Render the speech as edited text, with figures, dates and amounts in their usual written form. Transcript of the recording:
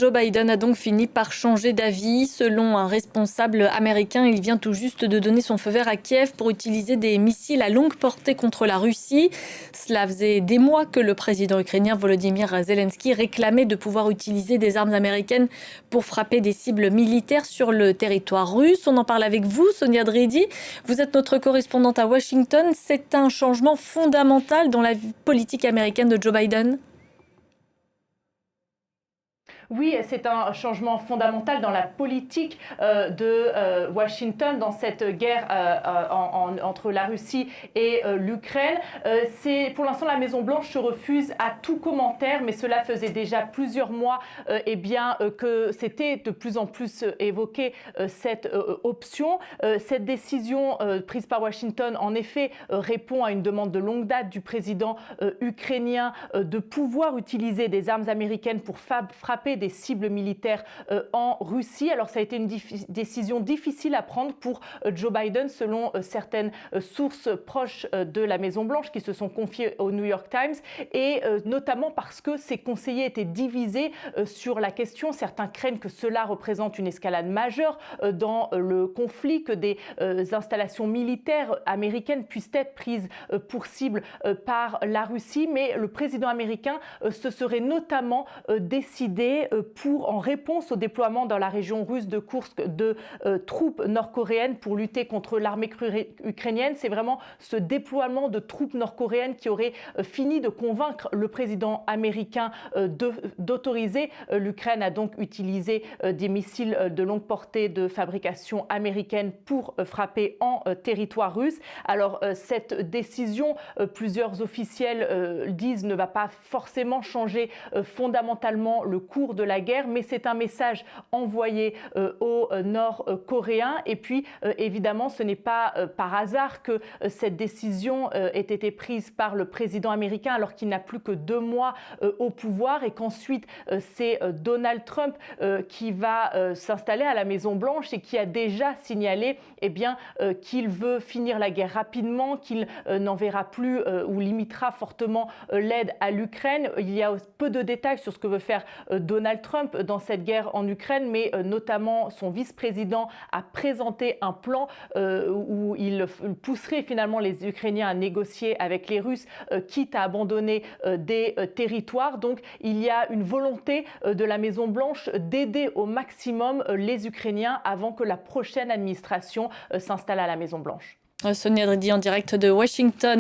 Joe Biden a donc fini par changer d'avis. Selon un responsable américain, il vient tout juste de donner son feu vert à Kiev pour utiliser des missiles à longue portée contre la Russie. Cela faisait des mois que le président ukrainien Volodymyr Zelensky réclamait de pouvoir utiliser des armes américaines pour frapper des cibles militaires sur le territoire russe. On en parle avec vous, Sonia Dridi. Vous êtes notre correspondante à Washington. C'est un changement fondamental dans la politique américaine de Joe Biden? Oui, c'est un changement fondamental dans la politique de Washington, dans cette guerre entre la Russie et l'Ukraine. Pour l'instant, la Maison-Blanche se refuse à tout commentaire, mais cela faisait déjà plusieurs mois que c'était de plus en plus évoqué cette option. Cette décision prise par Washington, en effet, répond à une demande de longue date du président ukrainien de pouvoir utiliser des armes américaines pour frapper des cibles militaires en Russie. Alors ça a été une décision difficile à prendre pour Joe Biden, selon certaines sources proches de la Maison-Blanche qui se sont confiées au New York Times, et notamment parce que ses conseillers étaient divisés sur la question. Certains craignent que cela représente une escalade majeure dans le conflit, que des installations militaires américaines puissent être prises pour cible par la Russie, mais le président américain se serait notamment décidé en réponse au déploiement dans la région russe de Koursk de troupes nord-coréennes pour lutter contre l'armée ukrainienne. C'est vraiment ce déploiement de troupes nord-coréennes qui aurait fini de convaincre le président américain d'autoriser l'Ukraine à donc utiliser des missiles de longue portée de fabrication américaine pour frapper en territoire russe. Alors cette décision, plusieurs officiels disent, ne va pas forcément changer fondamentalement le cours de la guerre, mais c'est un message envoyé aux Nord-Coréens. Et puis, évidemment, ce n'est pas par hasard que cette décision ait été prise par le président américain alors qu'il n'a plus que 2 mois au pouvoir, et qu'ensuite, c'est Donald Trump qui va s'installer à la Maison-Blanche et qui a déjà signalé qu'il veut finir la guerre rapidement, qu'il n'enverra plus ou limitera fortement l'aide à l'Ukraine. Il y a peu de détails sur ce que veut faire Donald Trump dans cette guerre en Ukraine, mais notamment son vice-président a présenté un plan où il pousserait finalement les Ukrainiens à négocier avec les Russes, quitte à abandonner des territoires. Donc il y a une volonté de la Maison-Blanche d'aider au maximum les Ukrainiens avant que la prochaine administration s'installe à la Maison-Blanche. Sonia Dridi en direct de Washington.